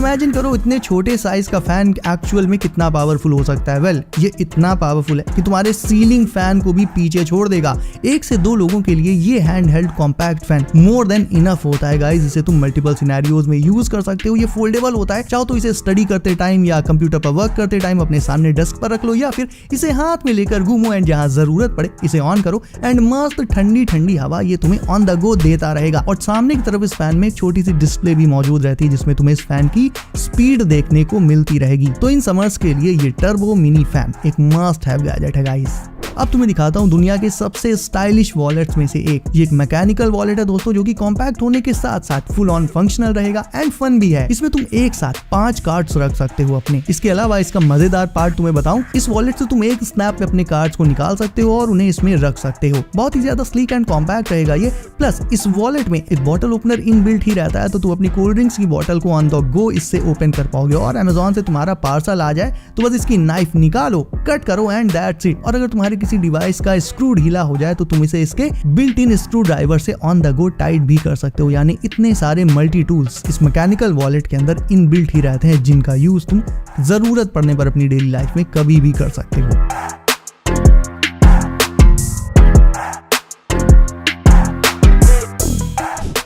Imagine करो इतने छोटे साइज का फैन एक्चुअल में कितना पावरफुल हो सकता है। वेल, ये इतना पावरफुल है कि तुम्हारे सीलिंग फैन को भी पीछे छोड़ देगा। 1 से 2 लोगों के लिए ये hand held compact fan more than enough होता है गाइस। इसे तुम मल्टीपल सिनेरियोज में यूज कर सकते हो। ये फोल्डेबल होता है, चाहो तो इसे स्टडी करते टाइम या कंप्यूटर पर वर्क करते टाइम अपने सामने डेस्क पर रख लो, या फिर इसे हाथ में लेकर घूमो एंड जहां जरूरत पड़े इसे ऑन करो एंड मस्त ठंडी ठंडी हवा ये तुम्हें ऑन द गो देता रहेगा। और सामने की तरफ इस फैन में एक छोटी सी डिस्प्ले भी मौजूद रहती है जिसमें तुम्हें इस फैन की स्पीड देखने को मिलती रहेगी। तो इन समर्स के लिए ये टर्बो मिनी फैन एक मस्ट हैव गैजेट है गाइस। अब तुम्हें दिखाता हूँ दुनिया के सबसे स्टाइलिश वॉलेट्स में से एक। ये एक मैकेनिकल वॉलेट है दोस्तों, जो कि कॉम्पैक्ट होने के साथ साथ फुल ऑन फंक्शनल रहेगा एंड फन भी है। इसमें तुम एक साथ 5 कार्ड्स रख सकते हो अपने। इसके अलावा इसका मजेदार पार्ट तुम्हें बताऊं, इस वॉलेट से तुम एक स्नैप में अपने कार्ड्स को निकाल सकते हो और उन्हें इसमें रख सकते हो। बहुत ही ज्यादा स्लीक एंड कॉम्पैक्ट रहेगा ये। प्लस इस वॉलेट में एक बॉटल ओपनर इनबिल्ट ही रहता है, तो तुम अपनी कोल्ड ड्रिंक्स की बॉटल को ऑन द गो इससे ओपन कर पाओगे। और अमेज़न से तुम्हारा पार्सल आ जाए तो बस इसकी नाइफ निकालो, कट करो एंड दैट्स इट। और अगर तुम्हारे किसी डिवाइस का स्क्रू ढीला हो जाए तो तुम इसे इसके बिल्ट इन स्क्रू ड्राइवर से ऑन द गो टाइट भी कर सकते हो। यानी इतने सारे मल्टी टूल्स इस मैकेनिकल वॉलेट के अंदर इनबिल्ट ही रहते हैं, जिनका यूज तुम जरूरत पड़ने पर अपनी डेली लाइफ में कभी भी कर सकते हो।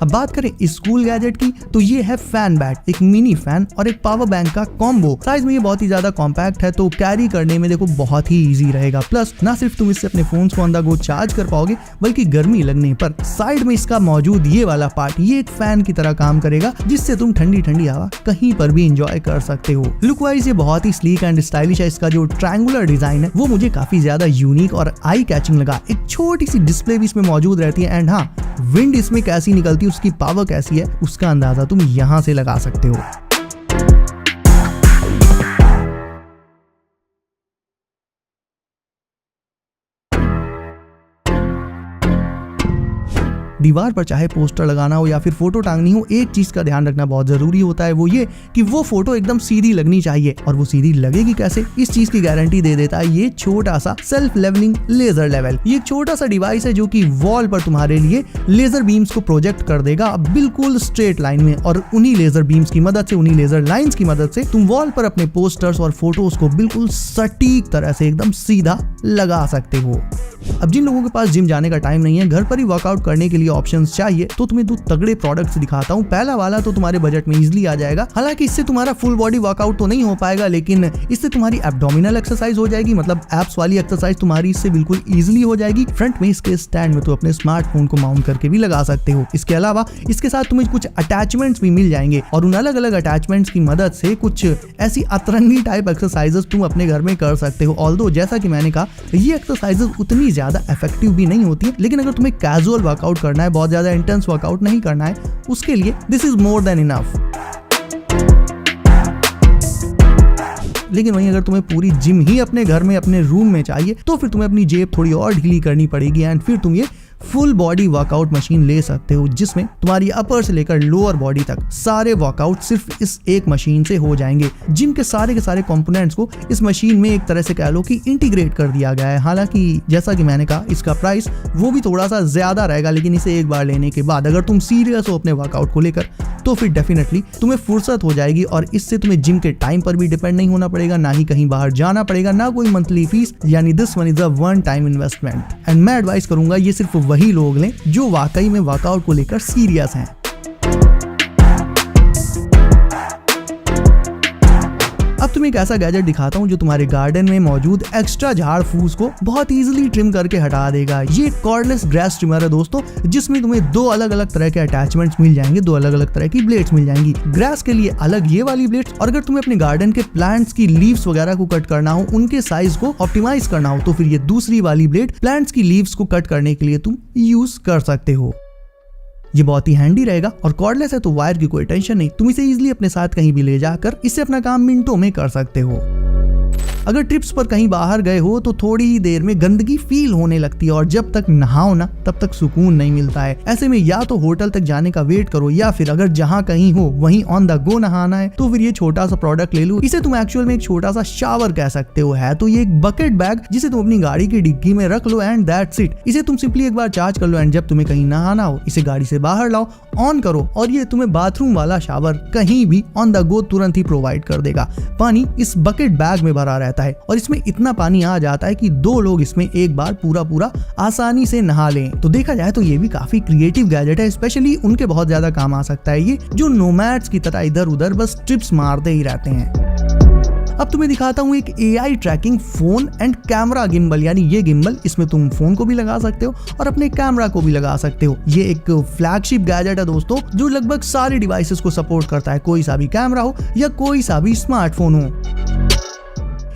अब बात करें स्कूल गैजेट की, तो ये है फैन बैट, एक मिनी फैन और एक पावर बैंक का कॉम्बो। साइज में ये बहुत ही ज्यादा कॉम्पैक्ट है, तो कैरी करने में देखो बहुत ही इजी रहेगा। प्लस ना सिर्फ तुम इससे अपने फोन्स को ऑन द गो चार्ज कर पाओगे, बल्कि गर्मी लगने पर साइड में इसका मौजूद ये वाला पार्ट ये एक फैन की तरह काम करेगा, जिससे तुम ठंडी ठंडी हवा कहीं पर भी इंजॉय कर सकते हो। लुक वाइज ये बहुत ही स्लीक एंड स्टाइलिश है। इसका जो ट्रायंगुलर डिजाइन है वो मुझे काफी ज्यादा यूनिक और आई कैचिंग लगा। एक छोटी सी डिस्प्ले भी इसमें मौजूद रहती है एंड हाँ, विंड इसमें कैसी निकलती है, उसकी पावर कैसी है, उसका अंदाजा तुम यहां से लगा सकते हो। दीवार पर चाहे पोस्टर लगाना हो या फिर फोटो टांगनी हो, एक चीज का ध्यान रखना बहुत जरूरी होता है, वो ये कि वो फोटो एकदम सीधी लगनी चाहिए। और वो सीधी लगेगी कैसे, इस चीज की गारंटी दे देता है ये छोटा सा सेल्फ लेवलिंग लेजर लेवल। ये एक छोटा सा डिवाइस है जो कि वॉल पर तुम्हारे लिए लेजर बीम्स को प्रोजेक्ट कर देगा बिल्कुल स्ट्रेट लाइन में, और उन्हीं लेजर बीम्स की मदद से, उन्हीं लेजर लाइंस की मदद से तुम वॉल पर अपने पोस्टर्स और फोटोज को बिल्कुल सटीक तरह से एकदम सीधा लगा सकते हो। अब जिन लोगों के पास जिम जाने का टाइम नहीं है, घर पर ही वर्कआउट करने के लिए ऑप्शंस चाहिए, तो तुम्हें 2 तगड़े प्रोडक्ट्स दिखाता हूँ। पहला वाला तो तुम्हारे बजट में इजीली आ जाएगा। हालांकि इससे तुम्हारा फुल बॉडी वर्कआउट तो नहीं हो पाएगा, लेकिन इससे तुम्हारी एब्डोमिनल एक्सरसाइज हो जाएगी, मतलब एब्स वाली एक्सरसाइज तुम्हारी इससे बिल्कुल इजीली हो जाएगी। फ्रंट में इसके स्टैंड में तो अपने स्मार्टफोन को माउंट करके भी लगा सकते हो। इसके अलावा इसके साथ तुम्हें कुछ अटैचमेंट्स भी मिल जाएंगे, और उन अलग अलग अटैचमेंट्स की मदद से कुछ ऐसी अतरंगी टाइप एक्सरसाइजेस तुम अपने घर में कर सकते हो। ऑल्दो जैसा कि मैंने कहा, ये एक्सरसाइजेस उतनी ज्यादा इफेक्टिव भी नहीं होती है, लेकिन अगर तुम्हें कैजुअल वर्कआउट करना है, बहुत ज्यादा इंटेंस वर्कआउट नहीं करना है, उसके लिए this is more than enough. लेकिन वहीं अगर तुम्हें पूरी जिम ही अपने घर में अपने रूम में चाहिए, तो फिर तुम्हें अपनी जेब थोड़ी और ढीली करनी पड़ेगी एंड फिर तुम ये फुल बॉडी वर्कआउट मशीन ले सकते हो, जिसमें तुम्हारी अपर से लेकर लोअर बॉडी तक सारे वर्कआउट सिर्फ इस एक मशीन से हो जाएंगे। जिम के सारे कंपोनेंट्स को इस मशीन में एक तरह से कह लो कि इंटीग्रेट कर दिया गया है। हालांकि जैसा कि मैंने कहा, इसका प्राइस वो भी थोड़ा सा ज्यादा रहेगा, लेकिन इसे एक बार लेने के बाद अगर तुम सीरियस हो अपने वर्कआउट को लेकर, तो फिर डेफिनेटली तुम्हें फुर्सत हो जाएगी और इससे तुम्हें जिम के टाइम पर भी डिपेंड नहीं होना पड़ेगा, ना ही कहीं बाहर जाना पड़ेगा, ना कोई मंथली फीस। यानी this one is a one time investment. And मैं एडवाइस करूंगा ये सिर्फ वही लोग लें जो वाकई में वर्कआउट को लेकर सीरियस हैं। अब तुम्हें एक ऐसा गैजेट दिखाता हूं जो तुम्हारे गार्डन में मौजूद एक्स्ट्रा झाड़ फूस को बहुत इजीली ट्रिम करके हटा देगा। ये कॉर्डलेस ग्रास ट्रिमर है दोस्तों, जिसमें तुम्हें 2 अलग अलग तरह के अटैचमेंट्स मिल जाएंगे, 2 अलग अलग तरह की ब्लेड्स मिल जाएंगी। ग्रास के लिए अलग ये वाली ब्लेड्स, और अगर तुम्हें अपने गार्डन के प्लांट्स की लीव्स वगैरह को कट करना हो, उनके साइज को ऑप्टिमाइज करना हो, तो फिर ये दूसरी वाली ब्लेड प्लांट्स की लीव्स को कट करने के लिए तुम यूज कर सकते हो। ये बहुत ही हैंडी रहेगा और कॉर्डलेस है, तो वायर की कोई टेंशन नहीं। तुम इसे इजीली अपने साथ कहीं भी ले जाकर इससे अपना काम मिनटों में कर सकते हो। अगर ट्रिप्स पर कहीं बाहर गए हो तो थोड़ी ही देर में गंदगी फील होने लगती है और जब तक नहाओ ना तब तक सुकून नहीं मिलता है। ऐसे में या तो होटल तक जाने का वेट करो या फिर अगर जहां कहीं हो वहीं ऑन द गो नहाना है तो फिर ये छोटा सा प्रोडक्ट ले लो। इसे तुम एक्चुअल में एक छोटा सा शावर कह सकते हो। है तो ये एक बकेट बैग जिसे तुम अपनी गाड़ी की डिग्गी में रख लो एंड दैट्स इट। इसे तुम सिंपली एक बार चार्ज कर लो एंड जब तुम्हें कहीं नहाना हो इसे गाड़ी से बाहर लाओ, ऑन करो और ये तुम्हें बाथरूम वाला शावर कहीं भी ऑन द गो तुरंत ही प्रोवाइड कर देगा। पानी इस बकेट बैग में भरा रहता है और इसमें इतना पानी आ जाता है कि 2 लोग इसमें एक बार पूरा आसानी से नहा लें। तो देखा जाए तो ये भी काफी क्रिएटिव गैजेट है, स्पेशली उनके बहुत ज्यादा काम आ सकता है ये जो नोमैड्स की तरह इधर उधर बस ट्रिप्स मारते ही रहते हैं। अब तुम्हें दिखाता हूँ एक AI tracking phone and camera gimbal, यानी ये गिम्बल इसमें तुम फोन को भी लगा सकते हो और अपने कैमरा को भी लगा सकते हो। ये एक फ्लैगशिप गैजेट है दोस्तों जो लगभग सारे डिवाइसेस को सपोर्ट करता है, कोई सा भी कैमरा हो या कोई सा भी स्मार्टफोन हो।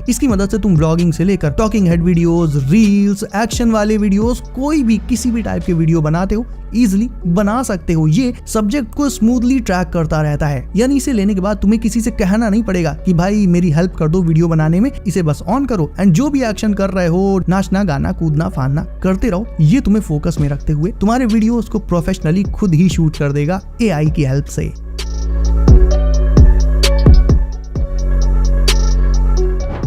इसकी मदद से तुम ब्लॉगिंग से लेकर talking head videos, reels, action वाले वीडियोस, कोई भी किसी भी टाइप के वीडियो बनाते हो इजिली बना सकते हो। ये सब्जेक्ट को स्मूथली ट्रैक करता रहता है, यानी इसे लेने के बाद तुम्हें किसी से कहना नहीं पड़ेगा कि भाई मेरी हेल्प कर दो वीडियो बनाने में। इसे बस ऑन करो एंड जो भी एक्शन कर रहे हो, नाचना, गाना, कूदना, फाड़ना करते रहो। ये तुम्हें फोकस में रखते हुए तुम्हारे वीडियोस को प्रोफेशनली खुद ही शूट कर देगा AI की हेल्प से।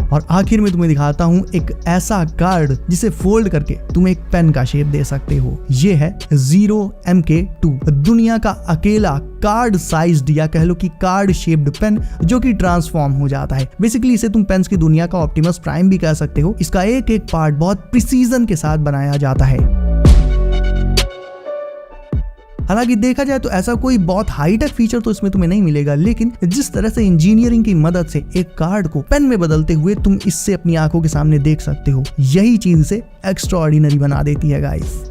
और आखिर में तुम्हें दिखाता हूं एक ऐसा कार्ड जिसे फोल्ड करके तुम एक पेन का शेप दे सकते हो। ये है Zero MK2, दुनिया का अकेला कार्ड साइज्ड या कह लो कि कार्ड शेप्ड पेन जो कि ट्रांसफॉर्म हो जाता है। बेसिकली इसे तुम पेन्स की दुनिया का ऑप्टिमस प्राइम भी कह सकते हो। इसका एक एक पार्ट बहुत प्रिसीजन के साथ बनाया जाता है। हालांकि देखा जाए तो ऐसा कोई बहुत हाईटेक फीचर तो इसमें तुम्हें नहीं मिलेगा, लेकिन जिस तरह से इंजीनियरिंग की मदद से एक कार्ड को पेन में बदलते हुए तुम इससे अपनी आंखों के सामने देख सकते हो, यही चीज इसे एक्स्ट्राऑर्डिनरी बना देती है गाइस।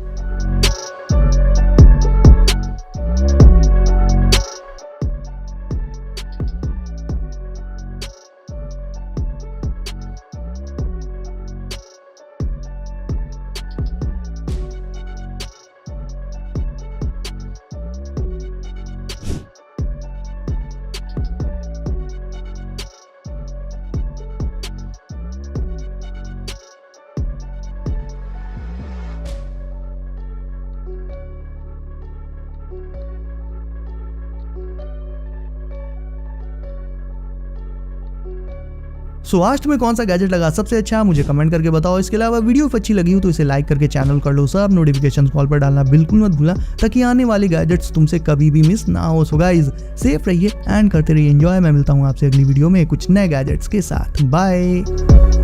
सो आज तुम्हें कौन सा गैजेट लगा सबसे अच्छा, मुझे कमेंट करके बताओ। इसके अलावा वीडियो अच्छी लगी हो तो इसे लाइक करके चैनल कर लो, सब नोटिफिकेशन कॉल पर डालना बिल्कुल मत भूलना ताकि आने वाले गैजेट्स तुमसे कभी भी मिस ना हो। सो गाइस सेफ रहिए एंड करते रहिए एंजॉय। मैं मिलता हूँ आपसे अगली वीडियो में कुछ नए गैजेट्स के साथ। बाय।